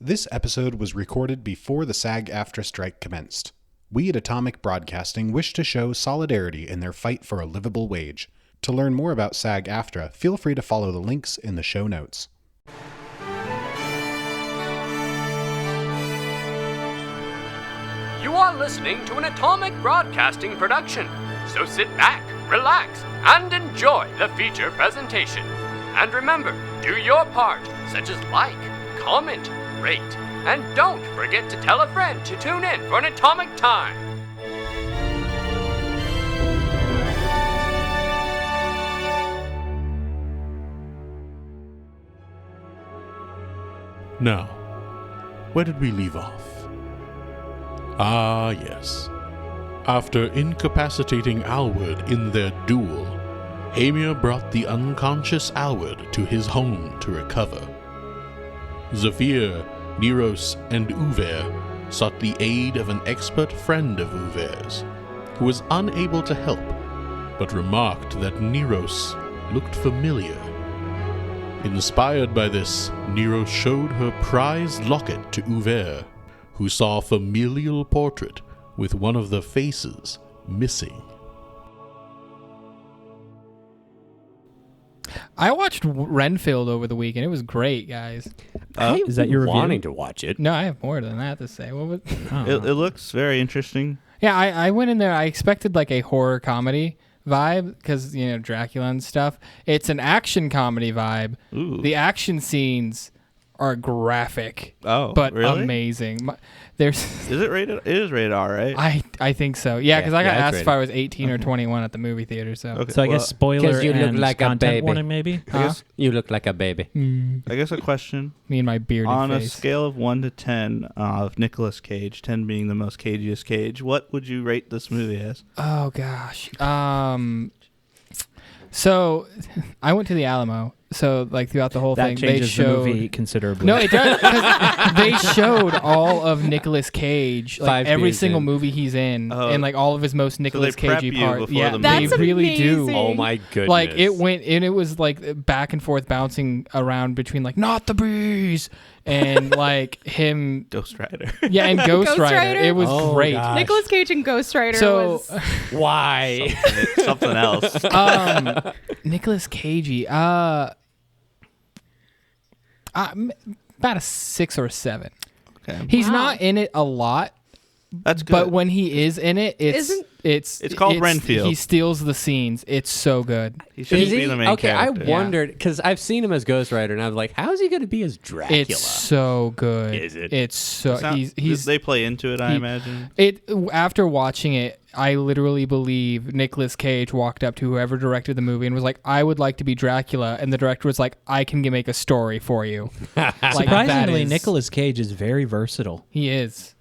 This episode was recorded before the SAG-AFTRA strike commenced. We at Atomic Broadcasting wish to show solidarity in their fight for a livable wage. To learn more about SAG-AFTRA, feel free to follow the links in the show notes. You are listening to an Atomic Broadcasting production, so sit back, relax, and enjoy the feature presentation. And remember, do your part, such as like, comment, rate, and don't forget to tell a friend to tune in for an Atomic Time. Now, where did we leave off? Ah, yes. After incapacitating Alward in their duel, Hymir brought the unconscious Alward to his home to recover. Zephyr, Neros, and Uver sought the aid of an expert friend of Uver's, who was unable to help, but remarked that Neros looked familiar. Inspired by this, Neros showed her prized locket to Uver, who saw a familial portrait with one of the faces missing. I watched Renfield over the weekend. It was great, guys. Is that your review? Wanting to watch it? No, I have more than that to say. What was? It looks very interesting. Yeah, I went in there. I expected like a horror comedy vibe because, you know, Dracula and stuff. It's an action comedy vibe. Ooh. The action scenes are graphic, but really? amazing. There's Is it rated? It is rated R, right? I think so. Yeah, because I got it's asked rated. if I was 18 or 21 at the movie theater. So Okay. So I guess spoiler 'Cause you look and like a content baby. warning, maybe. I guess, You look like a baby. I guess a question. Me and my bearded On a face. scale of 1 to 10 of Nicolas Cage, 10 being the most cagiest Cage, what would you rate this movie as? Oh gosh. So I went to the Alamo. So like throughout the whole That thing, they changes the showed. movie considerably. No, it does. 'Cause they showed all of Nicolas Cage, like 5 every beers single in. movie he's in, Oh. and like all of his most Nicolas prep Cagey you parts. before Yeah, the they movie. really do. amazing. Oh my goodness. Like it went, and it was like back and forth, bouncing around between like not the bees and like him. Ghost Rider. Yeah, and Ghost Ghost Rider. Rider? It was Oh, great. gosh. Nicolas Cage and Ghost Rider So, was Why? Something else. Nicolas Cagey. About a 6 or a 7. Okay. He's Wow. not in it a lot, That's good. but when he is in it, It's called Renfield. He steals the scenes. It's so good. he shouldn't Is be he? the main Okay, character. I wondered, because I've seen him as Ghost Rider, and I was like, how is he going to be as Dracula? It's so good. Is it? It's so It's not- he's they play into it, I he- imagine. it. After watching it, I literally believe Nicolas Cage walked up to whoever directed the movie and was like, "I would like to be Dracula," and the director was like, "I can make a story for you." Like, that Surprisingly, is- Nicolas Cage is very versatile. He is.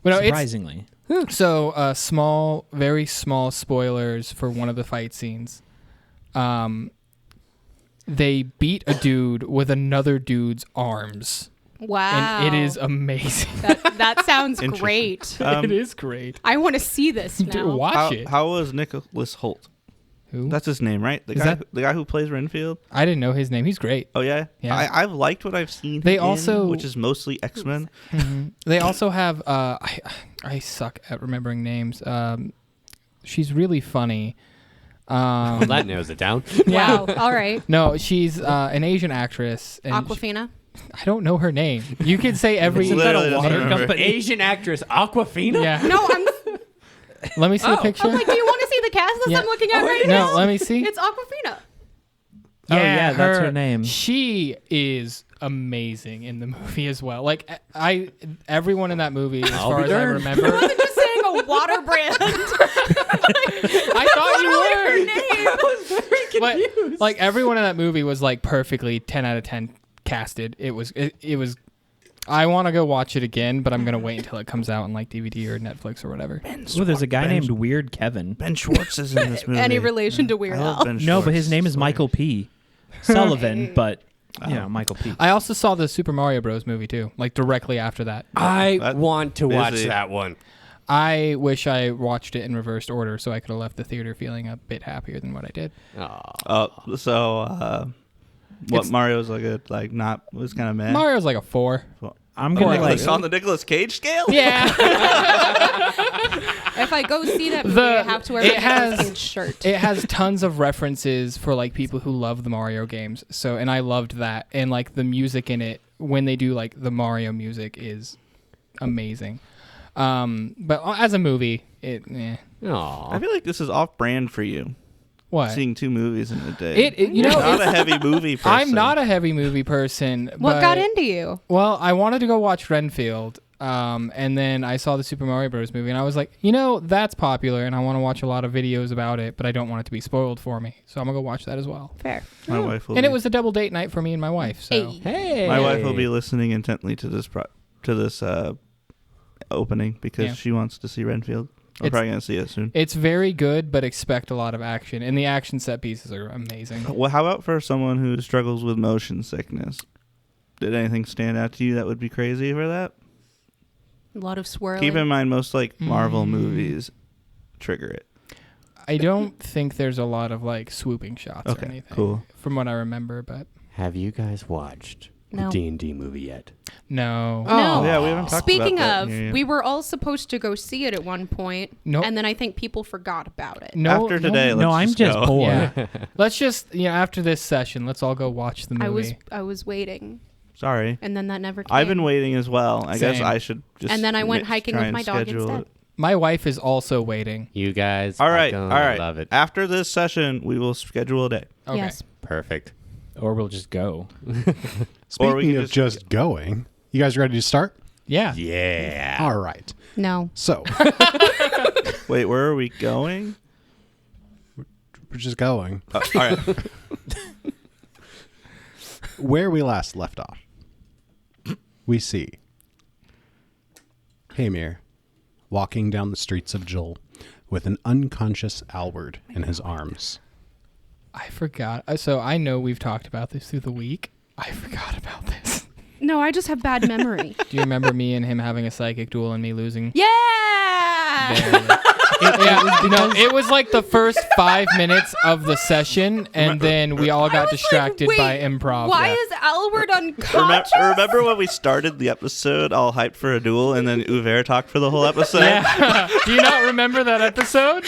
But no, it's Surprisingly. so very small spoilers for one of the fight scenes. They beat a dude with another dude's arms, wow. and it is amazing. that sounds Interesting. great. It is great. I want to see this Dude, now. watch it. How was Nicholas Holt? Who? That's his name, right? Is that- The guy who plays Renfield? I didn't know his name. He's great. Oh, yeah? Yeah. I've liked what I've seen They him also- in, which is mostly X-Men. They also have. I suck at remembering names. She's really funny. Well, that narrows it down. Wow. All right. No, she's an Asian actress. And Aquafina. I don't know her name. You can say every. Isn't that a water company? Asian actress Aquafina? Yeah. No, I'm Let me see the picture. like, do you want to see the cast that Yeah. I'm looking at right now? No, let me see. It's Aquafina. Oh, yeah, that's her name. She is amazing in the movie as well. Like everyone in that movie, as far as I remember. I wasn't just saying a water brand. I thought you were. Name. I was very confused. But, like everyone in that movie was like perfectly 10 out of 10 casted. It was. I want to go watch it again, but I'm gonna wait until it comes out on like DVD or Netflix or whatever. Oh, there's a guy named Weird Kevin. Ben Schwartz is in this movie. Any relation to Weird I love Al? Ben No, but his Schwartz. name is Michael P. Sullivan, Hey. but, you know, Michael P. I also saw the Super Mario Bros. Movie too, like directly after that. I That- want to watch busy. that one. I wish I watched it in reversed order so I could have left the theater feeling a bit happier than what I did. So, what It's- Mario's was kind of meh. Mario's like a 4. I'm gonna like. on the Nicolas Cage scale. Yeah. If I go see that movie, I have to wear my Nicolas Cage shirt. It has tons of references for like people who love the Mario games. So, and I loved that. And like the music in it, when they do like the Mario music, is amazing. But as a movie, I feel like this is off-brand for you. What? Seeing 2 movies in a day. You know, You're not a heavy movie person. I'm not a heavy movie person. What but, got into you? Well, I wanted to go watch Renfield. And then I saw the Super Mario Bros. Movie, and I was like, that's popular, and I want to watch a lot of videos about it, but I don't want it to be spoiled for me. So I'm going to go watch that as well. Fair. My wife will And it was a double date night for me and my wife. So. Hey. My wife will be listening intently to this opening because she wants to see Renfield. We're probably going to see it soon. It's very good, but expect a lot of action. And the action set pieces are amazing. Well, how about for someone who struggles with motion sickness? Did anything stand out to you that would be crazy for that? A lot of swirling. Keep in mind, most like Marvel movies trigger it. I don't think there's a lot of like swooping shots or anything. Cool. From what I remember, but Have you guys watched the D&D movie yet? no. No. Yeah, we haven't talked Speaking about of, that. Yeah. we were all supposed to go see it at one point, Nope. and then I think people forgot about it. No, After today, No, I'm just go. bored. Yeah. Let's just after this session, let's all go watch the movie. I was waiting, Sorry. and then that never came. I've been waiting as well. I guess Same. I should just. And then I went hiking try with and my dog schedule instead. it. My wife is also waiting. You guys All right, are all gonna right. love it. After this session, we will schedule a day. Okay. Yes. Perfect. Or we'll just go. Or we Speaking can of just going, you guys ready to start? Yeah. Yeah. All right. No. So Wait, where are we going? we're just going. All right. Where we last left off, we see Hymir walking down the streets of Jul with an unconscious Alward in his arms. I forgot. So I know we've talked about this through the week. I forgot about this. No, I just have bad memory. Do you remember me and him having a psychic duel and me losing? Yeah. It was like the first 5 minutes of the session, and then we all got distracted by improv. Why Yeah. is Alward unconscious? Remember when we started the episode all hyped for a duel, and then Uver talked for the whole episode? Yeah. Do you not remember that episode?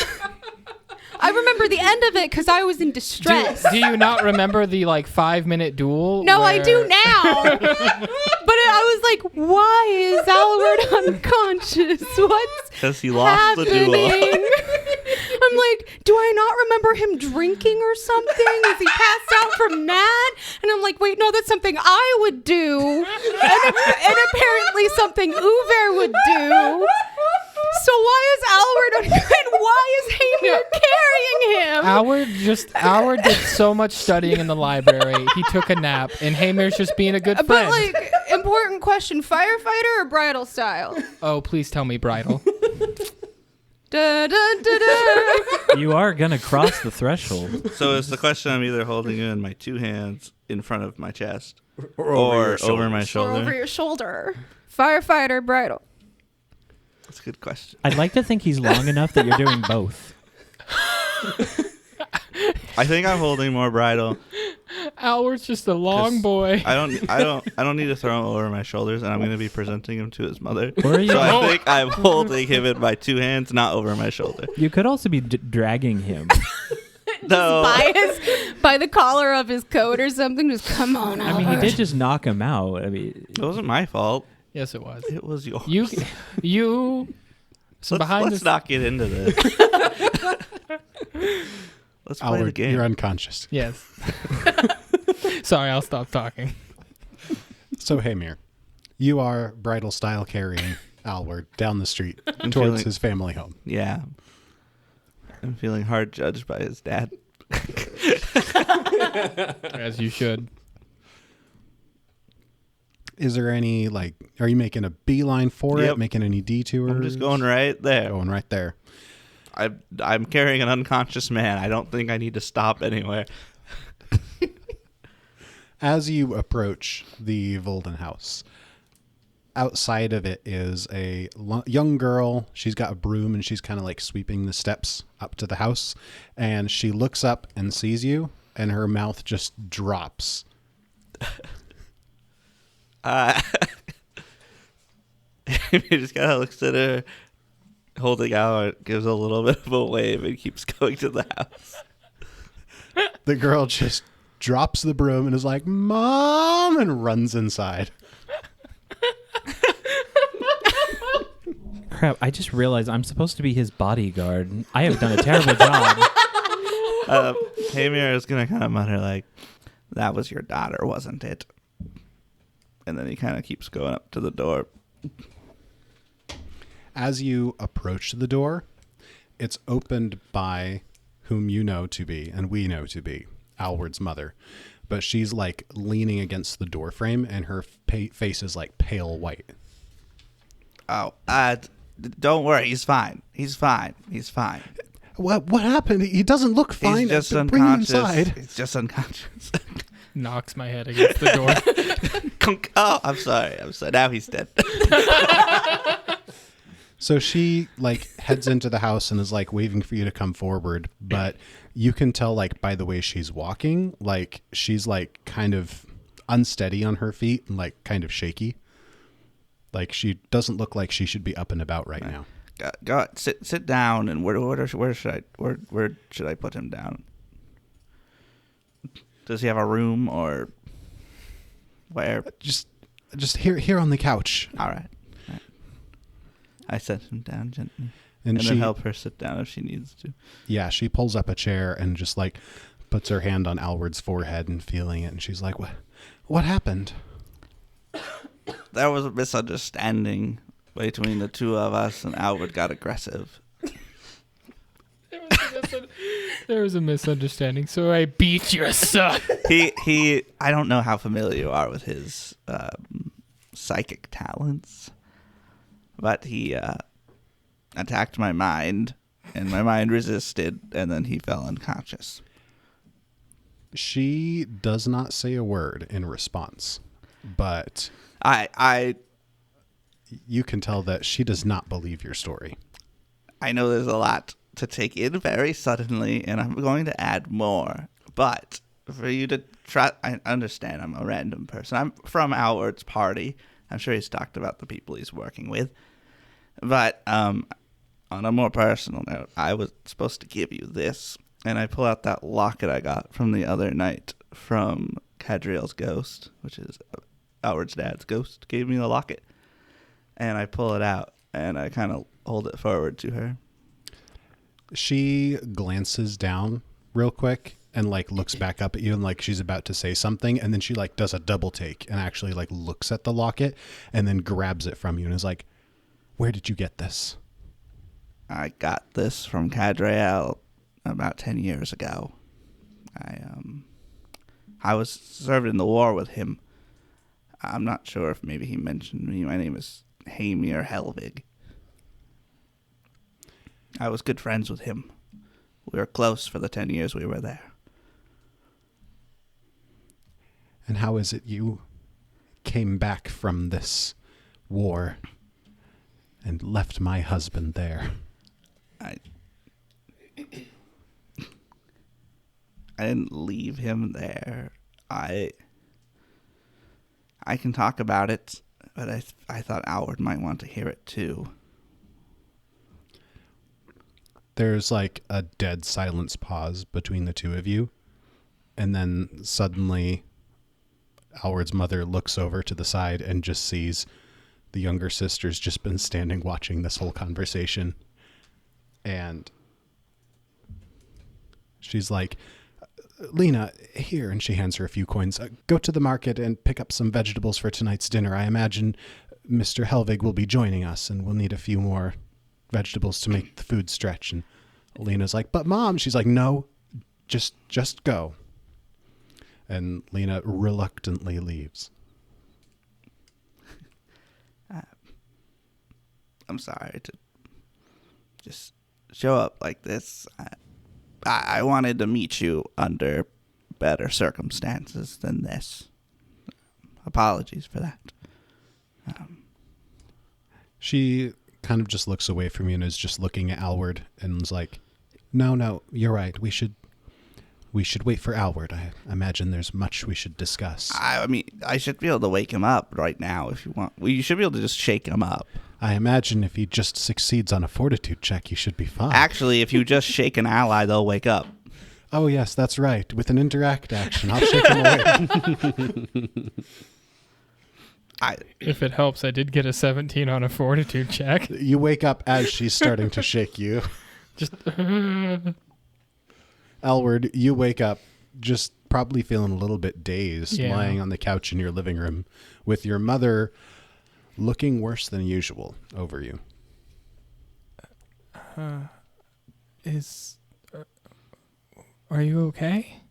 I remember the end of it because I was in distress. Do you not remember the 5-minute duel? No, I where- do now. But I was like, why is Alward unconscious? What's Because he lost the happening? duel. I'm like, do I not remember him drinking or something? Is he passed out from that? And I'm like, wait, no, that's something I would do. And apparently something Uver would do. So why is Alward and why is Hymir carrying him? Alward did so much studying in the library. He took a nap, and Hymir's just being a good friend. But important question, firefighter or bridal style? Oh, please tell me bridal. Da, da, da, da. You are gonna cross the threshold. So it's the question: I'm either holding you in my 2 hands in front of my chest, or over my Or shoulder. over your shoulder. Firefighter, bridal. That's a good question. I'd like to think he's long enough that you're doing both. I think I'm holding more bridal. Alward's just a long 'Cause boy. I don't need to throw him over my shoulders, and I'm going to be presenting him to his mother. Where are you? So I think I'm holding him in my 2 hands, not over my shoulder. You could also be dragging him. No. By the collar of his coat or something. Just come on, I mean, he Alward. did just knock him out. I mean, It wasn't my fault. Yes, it was. It was yours. You. So Let's not get into this. Let's play the Alward, game. you're unconscious. Yes. Sorry, I'll stop talking. So Hymir, you are bridal style carrying Alward down the street towards feeling- his family home. Yeah. I'm feeling hard judged by his dad. As you should. Is there any are you making a beeline for Yep. it? Making any detours? I'm just going right there. Going right there. I'm carrying an unconscious man. I don't think I need to stop anywhere. As you approach the Volden house, outside of it is a young girl. She's got a broom and she's kind of sweeping the steps up to the house. And she looks up and sees you, and her mouth just drops. Hymir just kind of looks at her, holding out, gives a little bit of a wave, and keeps going to the house. The girl just drops the broom and is like, "Mom," and runs inside. Crap, I just realized I'm supposed to be his bodyguard. I have done a terrible job. Hymir is going to kind of mutter like, "That was your daughter, wasn't it?" And then he kind of keeps going up to the door. As you approach the door, it's opened by whom you know to be, and we know to be, Alward's mother. But she's like leaning against the door frame, and her face is like pale white. Oh, don't worry. He's fine. He's fine. He's fine. What happened? He doesn't look fine. He's just Bring him unconscious. inside. He's just unconscious. Knocks my head against the door. Kunk. Oh, I'm sorry. Now he's dead. So she like heads into the house and is like waving for you to come forward, but you can tell like by the way she's walking, like she's like kind of unsteady on her feet and like kind of shaky. Like she doesn't look like she should be up and about right now. Go sit down. And where should I put him down? Does he have a room or where? Just here on the couch. All right. I set him down gently, And then help her sit down if she needs to. Yeah, she pulls up a chair and just like puts her hand on Alward's forehead and feeling it, and she's like, "What happened?" There was a misunderstanding between the two of us, and Alward got aggressive. There was a misunderstanding, so I beat your son. He. I don't know how familiar you are with his psychic talents, but he attacked my mind, and my mind resisted, and then he fell unconscious. She does not say a word in response, but you can tell that she does not believe your story. I know there's a lot to take in very suddenly, and I'm going to add more. But for you to try, I understand I'm a random person. I'm from Alward's party. I'm sure he's talked about the people he's working with. But on a more personal note, I was supposed to give you this, and I pull out that locket I got from the other night from Cadriel's ghost, which is Alward's dad's ghost, gave me the locket. And I pull it out, and I kind of hold it forward to her. She glances down real quick and like looks back up at you and like she's about to say something, and then she like does a double take and actually like looks at the locket and then grabs it from you and is like, "Where did you get this?" I got this from Cadriel about 10 years ago. I was served in the war with him. I'm not sure if maybe he mentioned me. My name is Hymir Helvig. I was good friends with him. We were close for the 10 years we were there. And how is it you came back from this war and left my husband there? I didn't leave him there. I can talk about it, but I thought Alward might want to hear it too. There's like a dead silence pause between the two of you. And then suddenly Alward's mother looks over to the side and just sees the younger sister's just been standing watching this whole conversation. And she's like, "Lena, here," and she hands her a few coins. "Go to the market and pick up some vegetables for tonight's dinner. I imagine Mr. Helvig will be joining us, and we'll need a few more vegetables to make the food stretch." And Lena's like, "But Mom," she's like, "No, just go." And Lena reluctantly leaves. I'm sorry to just show up like this. I wanted to meet you under better circumstances than this. Apologies for that. She kind of just looks away from you and is just looking at Alward and is like, No, you're right. We should wait for Alward. I imagine there's much we should discuss." I mean, I should be able to wake him up right now if you want. Well, you should be able to just shake him up. I imagine if he just succeeds on a fortitude check, he should be fine. Actually, if you just shake an ally, they'll wake up. Oh, yes, that's right. With an interact action, I'll shake him away. If it helps, I did get a 17 on a fortitude check. You wake up as she's starting to shake you. Just Alward, you wake up just probably feeling a little bit dazed, Yeah. lying on the couch in your living room with your mother looking worse than usual over you. Are you okay?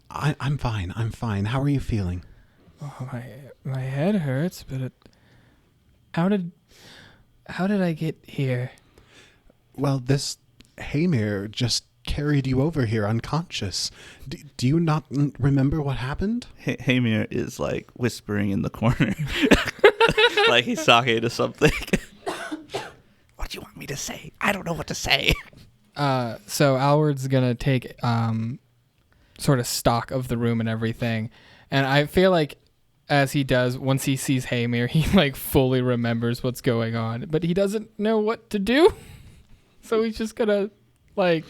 I'm fine. I'm fine. How are you feeling? Oh, my head hurts, but how did I get here? Well, this Hymir just carried you over here unconscious. Do you not remember what happened? Hymir is like whispering in the corner, like he's talking to something. What do you want me to say? I don't know what to say. So Alward's gonna take sort of stock of the room and everything, and I feel like as he does, once he sees Hymir, he like fully remembers what's going on, but he doesn't know what to do. So he's just gonna like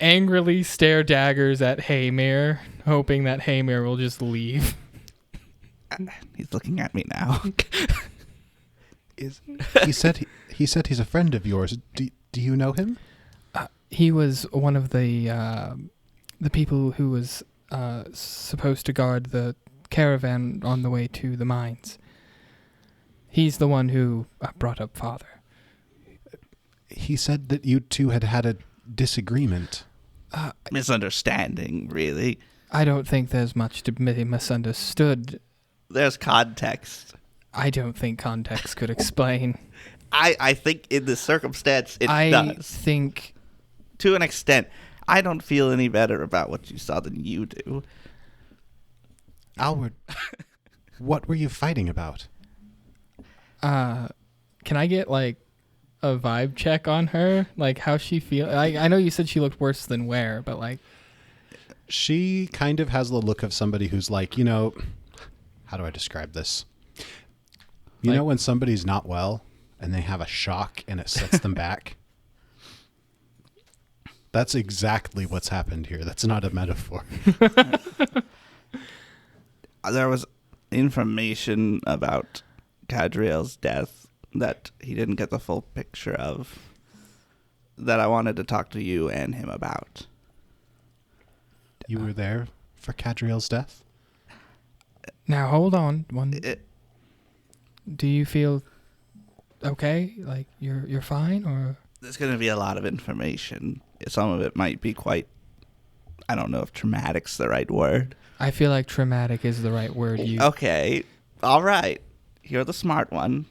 angrily stare daggers at Hymir, hoping that Hymir will just leave. He's looking at me now. He said he's a friend of yours. Do you know him? He was one of the people who was supposed to guard the caravan on the way to the mines. He's the one who brought up Father. He said that you two had a disagreement. Misunderstanding, really. I don't think there's much to be misunderstood. There's context. I don't think context could explain. I think in this circumstance it I does. think To an extent. I don't feel any better about what you saw than you do. Alward, what were you fighting about? can I get like a vibe check on her? Like how she feel? I know you said she looked worse than where, but like She kind of has the look of somebody who's like, how do I describe this? You know when somebody's not well and they have a shock and it sets them back? That's exactly what's happened here. That's not a metaphor. There was information about Cadriel's death that he didn't get the full picture of that I wanted to talk to you and him about. You were there for Cadriel's death? now hold on. Do you feel okay? Like you're fine or? There's going to be a lot of information. Some of it might be quite, I don't know if traumatic's the right word. I feel like traumatic is the right word. Okay. All right. You're the smart one.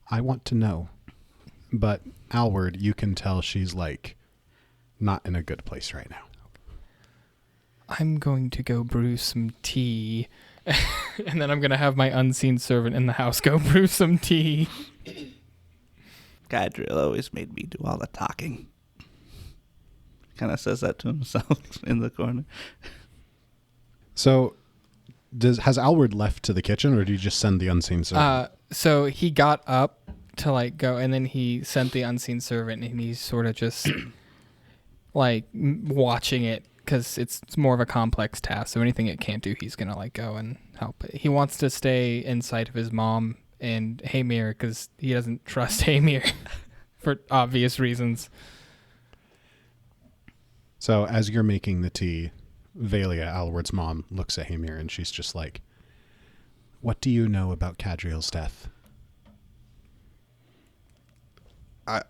I want to know. But Alward, you can tell she's like not in a good place right now. I'm going to go brew some tea. And then I'm going to have my unseen servant in the house go brew some tea. Cadriel always made me do all the talking. Kind of says that to himself in the corner. So, has Alward left to the kitchen, or did you just send the unseen servant? So he got up to like go, and then he sent the unseen servant, and he's sort of just like watching it because it's more of a complex task. So anything it can't do, he's gonna like go and help it. He wants to stay in sight of his mom and Hymir because he doesn't trust Hymir for obvious reasons. So as you're making the tea, Valia, Alward's mom, looks at Hymir and she's just like, "What do you know about Cadriel's death?" A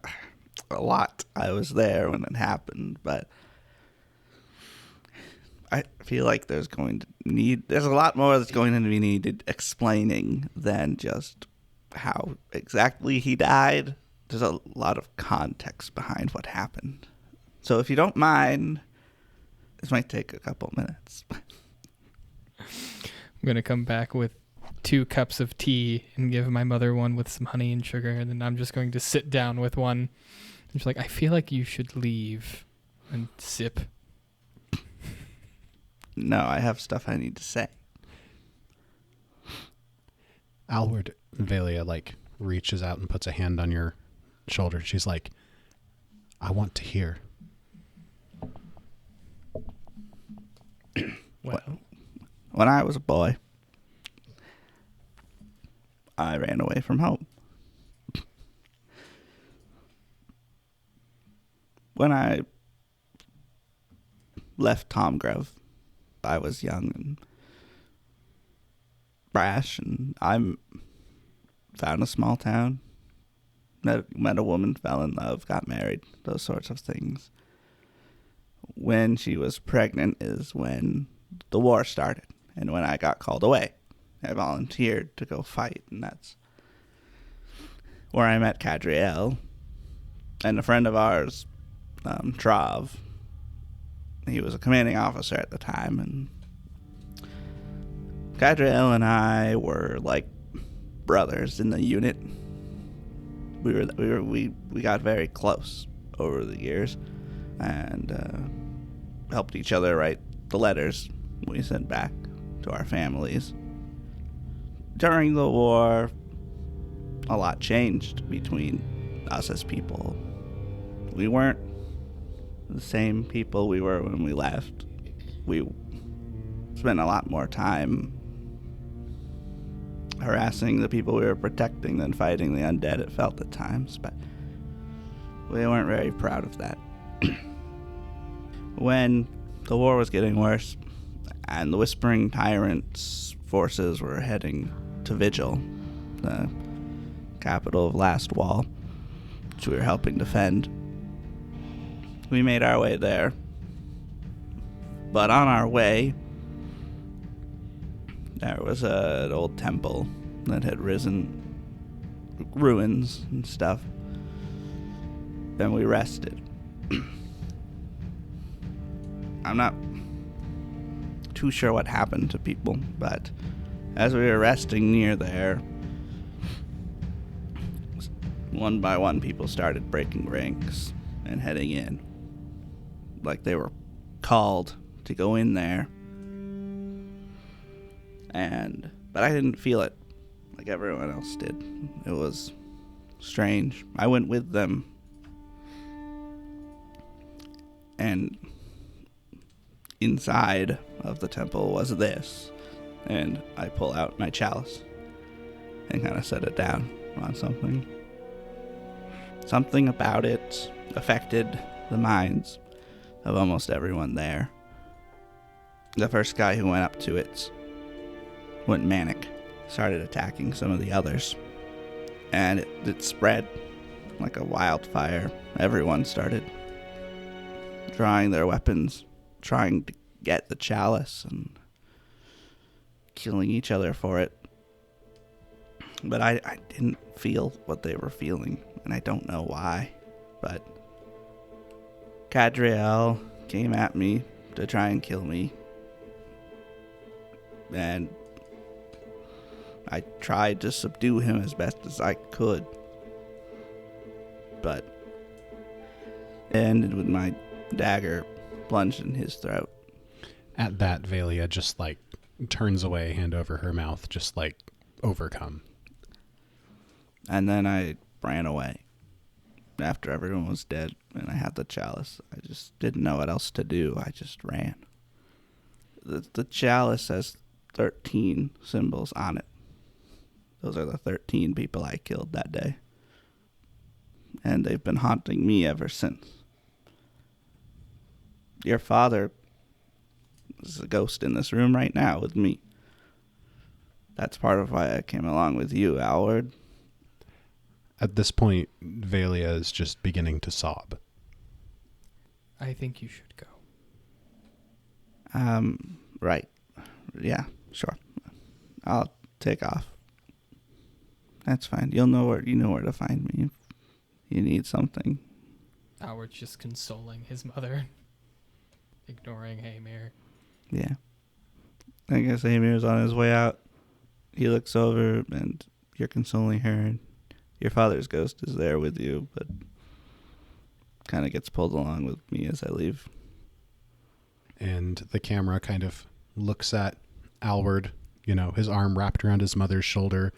lot. I was there when it happened, but I feel like there's a lot more that's going to be needed explaining than just how exactly he died. There's a lot of context behind what happened. So if you don't mind, this might take a couple minutes. I'm gonna come back with 2 cups of tea and give my mother one with some honey and sugar, and then I'm just going to sit down with one. And she's like, I feel like you should leave and sip. No, I have stuff I need to say. Alward, Velia, like, reaches out and puts a hand on your shoulder. She's like, I want to hear. Well, When I was a boy, I ran away from home. When I left Tom Grove, I was young and brash, and I found a small town, met a woman, fell in love, got married, those sorts of things. When she was pregnant is when the war started, and when I got called away. I volunteered to go fight, and that's where I met Cadriel, and a friend of ours, Trav. He was a commanding officer at the time, and Cadriel and I were like brothers in the unit. We got very close over the years, and helped each other write the letters we sent back to our families. During the war, a lot changed between us as people. We weren't the same people we were when we left. We spent a lot more time harassing the people we were protecting than fighting the undead, it felt at times, but we weren't very proud of that. When the war was getting worse and the Whispering Tyrant's forces were heading to Vigil, the capital of Last Wall, which we were helping defend, we made our way there. But on our way, there was an old temple that had risen, ruins and stuff. Then we rested. I'm not too sure what happened to people, but as we were resting near there, one by one people started breaking ranks and heading in. Like they were called to go in there. But I didn't feel it like everyone else did. It was strange. I went with them. And inside of the temple was this. And I pull out my chalice and kind of set it down on something. Something about it affected the minds of almost everyone there. The first guy who went up to it went manic, started attacking some of the others, and it spread like a wildfire. Everyone started drawing their weapons, trying to get the chalice and killing each other for it. But I didn't feel what they were feeling, and I don't know why. But Cadriel came at me to try and kill me, and I tried to subdue him as best as I could, but it ended with my dagger plunged in his throat. At that, Velia just like turns away, hand over her mouth, just like overcome. And then I ran away after everyone was dead and I had the chalice. I just didn't know what else to do. I just ran. The chalice has 13 symbols on it. Those are the 13 people I killed that day. And they've been haunting me ever since. Your father is a ghost in this room right now with me. That's part of why I came along with you, Alward. At this point, Velia is just beginning to sob. I think you should go. Right. Yeah, sure. I'll take off. That's fine. You know where to find me if you need something. Alward's just consoling his mother, ignoring Hymir. Yeah. I guess Hymir's on his way out. He looks over and you're consoling her. And your father's ghost is there with you, but kind of gets pulled along with me as I leave. And the camera kind of looks at Alward his arm wrapped around his mother's shoulder.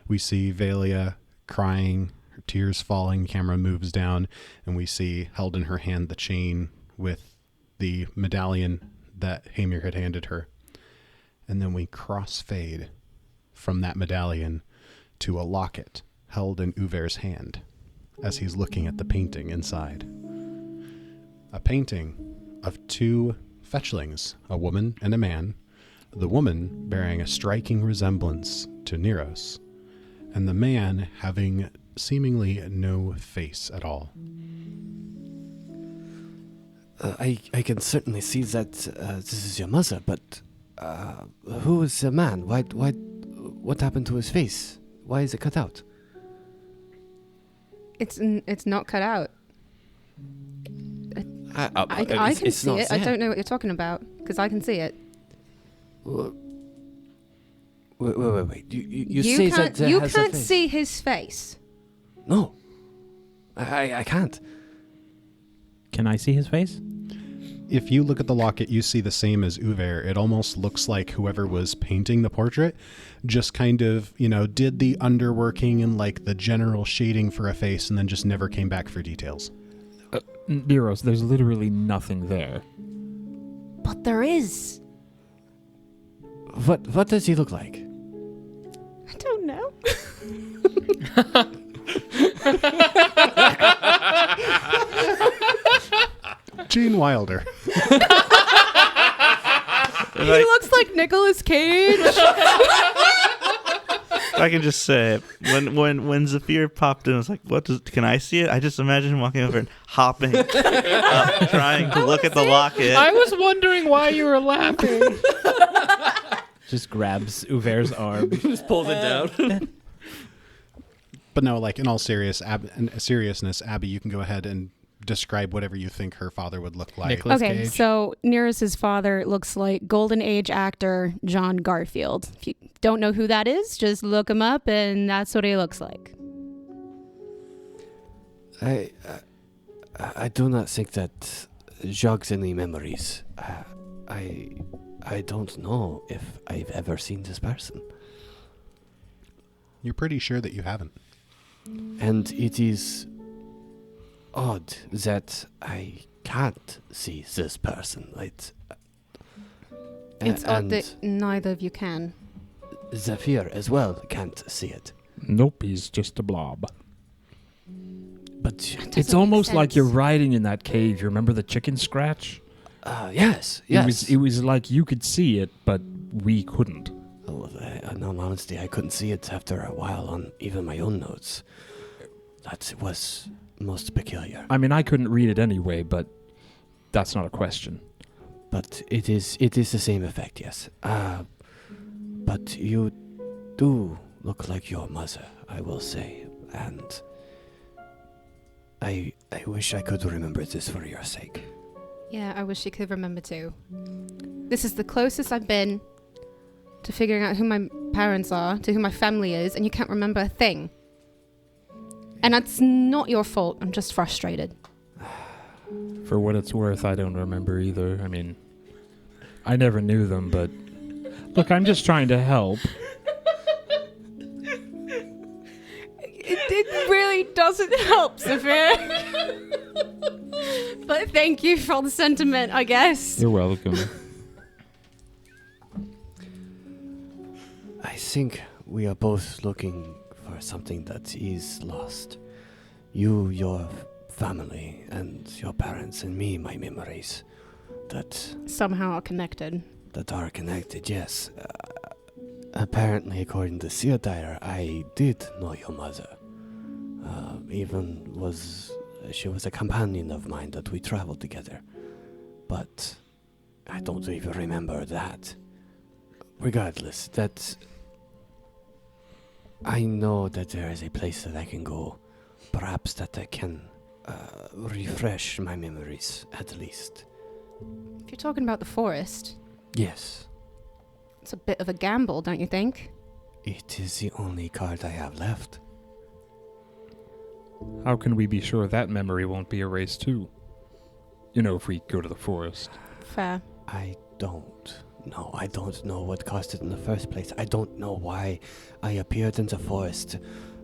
We see Valia crying, her tears falling, camera moves down, and we see held in her hand the chain with the medallion that Hymir had handed her. And then we crossfade from that medallion to a locket held in Uver's hand as he's looking at the painting inside. A painting of two fetchlings, a woman and a man, the woman bearing a striking resemblance to Neros, and the man having seemingly no face at all. I can certainly see that this is your mother, but who is the man? What happened to his face? Why is it cut out? It's not cut out. I can see it. I don't know what you're talking about because I can see it. Wait. You say can't, that you has can't a face. see his face. No, I can't. Can I see his face? If you look at the locket, you see the same as Uver. It almost looks like whoever was painting the portrait just kind of, did the underworking and like the general shading for a face and then just never came back for details. Neros, there's literally nothing there. But there is. What does he look like? I don't know. Gene Wilder. He looks like Nicolas Cage. I can just say, when Zephyr popped in, I was like, can I see it? I just imagine him walking over and hopping up, trying to look at the locket. I was wondering why you were laughing. Just grabs Uver's arm. Just pulls it down. But no, like in all seriousness, Abby, you can go ahead and describe whatever you think her father would look like. Nicolas Okay, Cage. so Nero's father looks like Golden Age actor John Garfield. If you don't know who that is, just look him up, and that's what he looks like. I do not think that jogs any memories. I don't know if I've ever seen this person. You're pretty sure that you haven't. And it is odd that I can't see this person. It's odd that neither of you can. Zephyr as well can't see it. Nope, he's just a blob. But It's almost like you're riding in that cave. You remember the chicken scratch? yes. It was like you could see it, but we couldn't. In all honesty, I couldn't see it after a while on even my own notes. That was most peculiar. I mean, I couldn't read it anyway, but that's not a question. But it is the same effect, yes. But you do look like your mother, I will say. And I wish I could remember this for your sake. Yeah, I wish you could remember too. This is the closest I've been to figuring out who my parents are, to who my family is, and you can't remember a thing. And that's not your fault. I'm just frustrated. For what it's worth, I don't remember either. I mean, I never knew them, but look, I'm just trying to help. It really doesn't help, Zephyr. But thank you for the sentiment, I guess. You're welcome. I think we are both looking for something that is lost. You, your family, and your parents, and me, my memories. That Somehow are connected. that are connected, yes. Apparently, according to Theodire, I did know your mother. She was a companion of mine that we traveled together. But I don't even remember that. Regardless, I know that there is a place that I can go. Perhaps that I can refresh my memories, at least. If you're talking about the forest, Yes, it's a bit of a gamble, don't you think? it is the only card I have left. How can we be sure that memory won't be erased too? If we go to the forest. Fair. I don't. No, I don't know what caused it in the first place. I don't know why I appeared in the forest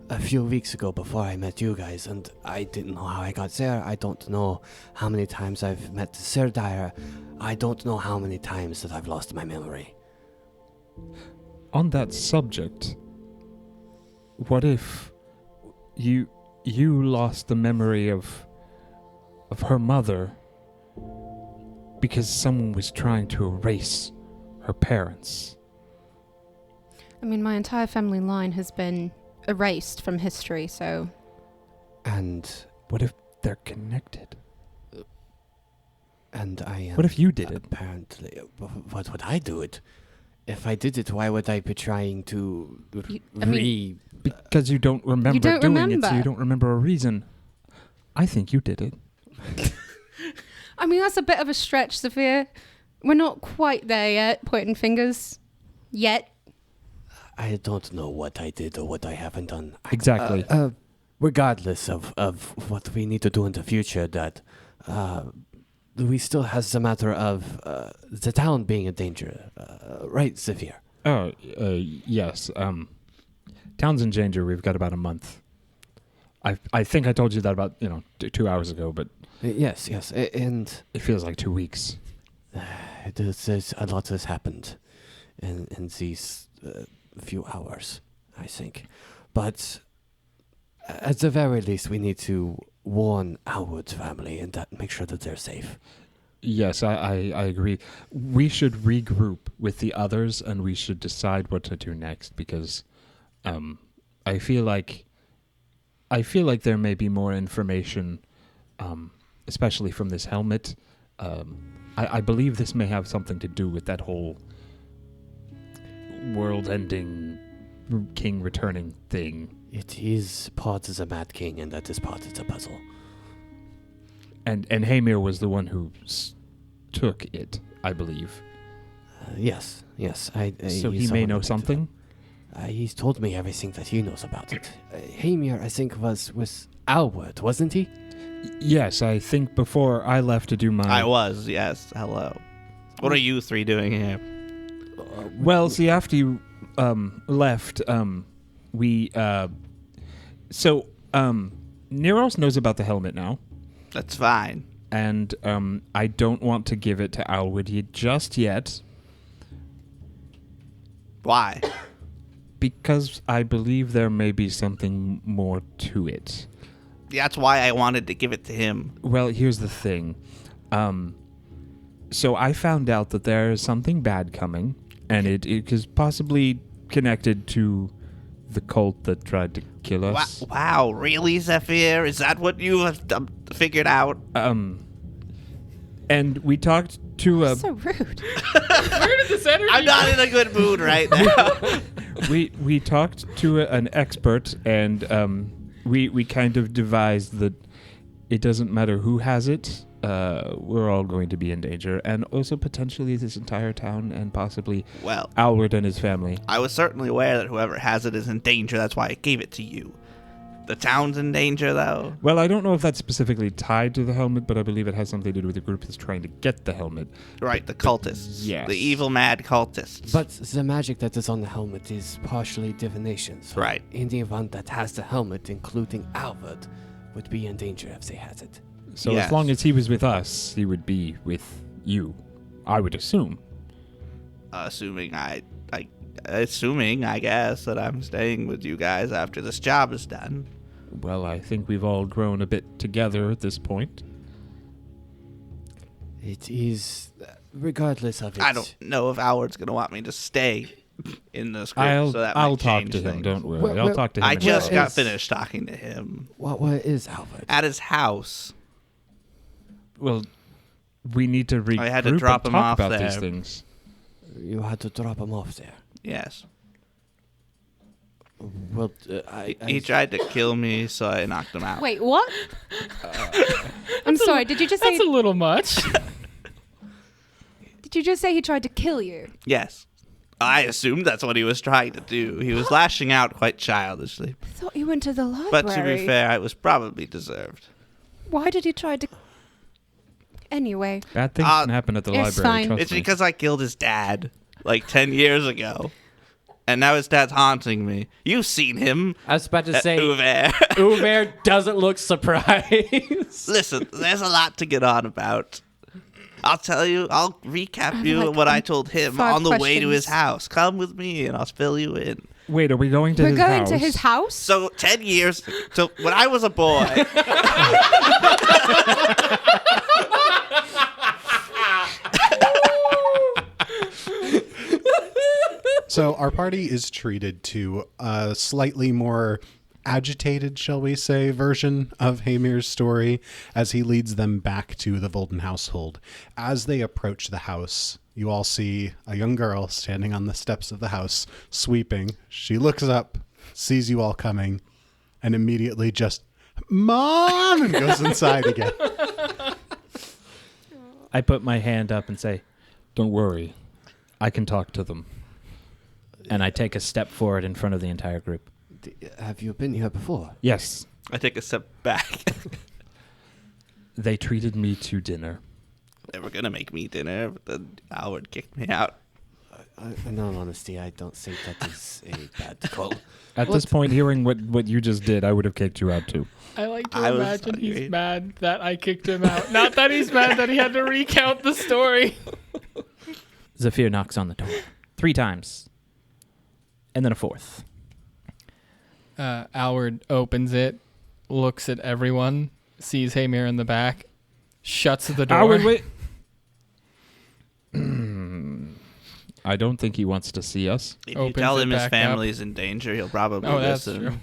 a few weeks ago before I met you guys, and I didn't know how I got there. I don't know how many times I've met the Sirdire. I don't know how many times that I've lost my memory. On that subject, what if you lost the memory of her mother because someone was trying to erase her parents? I mean, my entire family line has been erased from history, so... And What if they're connected? and I am... What if you did it? Apparently. What would I do it? If I did it, why would I be trying to Because you don't remember don't doing it, remember. so you don't remember a reason. I think you did it. I mean, that's a bit of a stretch, Sophia. We're not quite there yet, pointing fingers. Yet. I don't know what I did or what I haven't done. Exactly. Regardless of what we need to do in the future, that we still has the matter of the town being in danger. Right, Zephyr? Yes. Town's in danger. We've got about a month. I think I told you that about 2 hours ago, but Yes, and it feels like 2 weeks. there's a lot has happened in these few hours, I think. But at the very least, we need to warn Alward's family and that make sure that they're safe. Yes, I agree. We should regroup with the others, and we should decide what to do next, because I feel like there may be more information, especially from this helmet. I believe this may have something to do with that whole world-ending king returning thing. It is part of the Mad King, and that is part of the puzzle. And Hymir was the one who took it, I believe. Yes. So he may know something? He's told me everything that he knows about it. Hymir, I think, was Alward, wasn't he? Yes, I think before I left to do my... I was, yes. Hello. What are you three doing here? Well, see, after you left, we... So, Neros knows about the helmet now. That's fine. And I don't want to give it to Alward just yet. Why? Because I believe there may be something more to it. That's why I wanted to give it to him. Well, here's the thing. So I found out that there is something bad coming, and it is possibly connected to the cult that tried to kill us. Wow, really, Zephyr? Is that what you have figured out? And we talked to So rude. Where did this energy I'm not in a good mood right now. we talked to an expert, and we kind of devised that it doesn't matter who has it. We're all going to be in danger, and also potentially this entire town, and possibly Alward and his family. I was certainly aware that whoever has it is in danger. That's why I gave it to you. The town's in danger, though. Well, I don't know if that's specifically tied to the helmet, but I believe it has something to do with the group that's trying to get the helmet. Right, the cultists. Yes. The evil, mad cultists. But the magic that is on the helmet is partially divination. So right. anyone that has the helmet, including Alward, would be in danger if they has it. So as long as he was with us, he would be with you, I would assume. Assuming, I guess, that I'm staying with you guys after this job is done. Well, I think we've all grown a bit together at this point. It is, regardless of it. I don't know if Alward's going to want me to stay in this group, so that I'll might talk change to him, things. don't worry. I'll talk to him. I just got is- finished talking to him. What is Alward? At his house. Well, we need to regroup I had to drop and him talk off about there. these things. You had to drop him off there. Yes. Well, He tried to kill me, so I knocked him out. Wait, what? I'm sorry, did you just say... That's a little much. Did you just say he tried to kill you? Yes. I assumed that's what he was trying to do. He was lashing out quite childishly. I thought you went to the library. But to be fair, it was probably deserved. Why did he try to... Anyway. Bad things can happen at the it's library. fine. Trust It's me. because I killed his dad like 10 years ago. And now his dad's haunting me. You've seen him. I was about to say, Hymir. Hymir doesn't look surprised. Listen, there's a lot to get on about. I'll recap you like, what I told him 5 on the way to his questions. house. Come with me and I'll fill you in. Wait, are we going to We're his going house? to his house? So 10 years, so when I was a boy, So our party is treated to a slightly more agitated, shall we say, version of Hymir's story as he leads them back to the Volden household. As they approach the house, you all see a young girl standing on the steps of the house, sweeping. She looks up, sees you all coming, and immediately just, Mom! And goes inside again. I put my hand up and say, Don't worry. I can talk to them. and I take a step forward in front of the entire group. Have you been here before? Yes. I take a step back. They treated me to dinner. They were going to make me dinner, but then Alward kicked me out. In all honesty, I don't think that is a bad call. At this point, hearing what you just did, I would have kicked you out too. I like to I was imagine he's hungry. mad that I kicked him out. Not that he's mad that he had to recount the story. Zafir knocks on the door 3 times. And then a 4th. Alward opens it, looks at everyone, sees Hymir in the back, shuts the door. Alward, wait. I don't think he wants to see us. If you Opens tell it him his back family's in danger, he'll probably Oh, that's listen. true.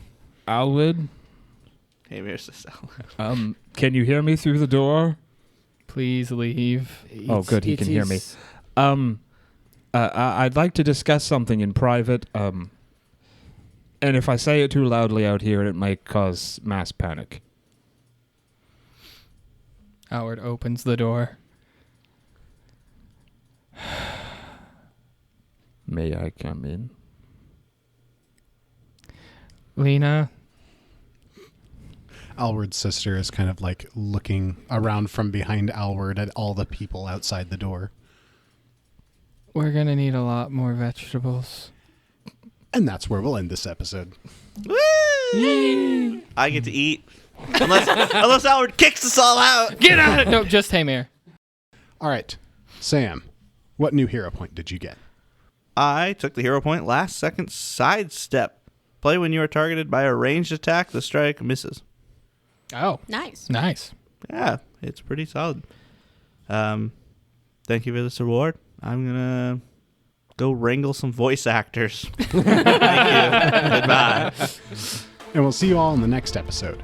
Alward, Hymir's the seller. can you hear me through the door? Please leave. Oh, good, he can hear me. I'd like to discuss something in private. And if I say it too loudly out here, it might cause mass panic. Alward opens the door. May I come in? Lena, Alward's sister is kind of like looking around from behind Alward at all the people outside the door. we're going to need a lot more vegetables. And that's where we'll end this episode. Woo! I get to eat. Unless Alward kicks us all out. Get out of it! No, just Hymir. All right, Sam, what new hero point did you get? I took the hero point last second sidestep. Play when you are targeted by a ranged attack. The strike misses. Oh, Nice. nice. Yeah, it's pretty solid. Thank you for this reward. I'm gonna go wrangle some voice actors. Thank you. Goodbye. And we'll see you all in the next episode.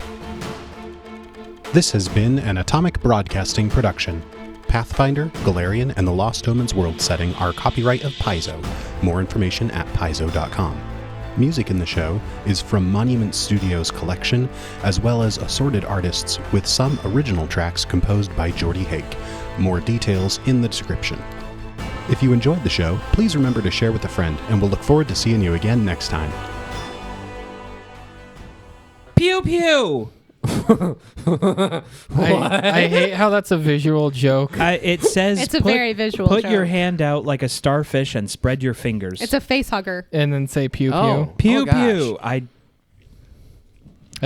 This has been an Atomic Broadcasting production. Pathfinder, Galarian, and the Lost Omens world setting are copyright of Paizo. More information at paizo.com. Music in the show is from Monument Studios' collection, as well as assorted artists, with some original tracks composed by Jordy Hake. More details in the description. If you enjoyed the show, please remember to share with a friend, and we'll look forward to seeing you again next time. Pew pew. I hate how that's a visual joke. It says It's a very visual Put your joke. hand out like a starfish and spread your fingers. It's a face hugger. And then say pew pew. Oh. pew gosh. pew. I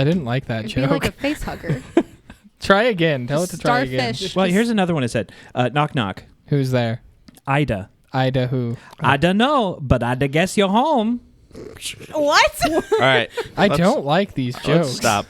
didn't like that It'd be joke. like a face hugger. Try again. Tell it to try again. Starfish. Well, here's another one. It said, knock knock. Who's there? Ida. Ida who? I don't know, but I guess you're home. What? All right. I Let's- don't like these Let's jokes. stop.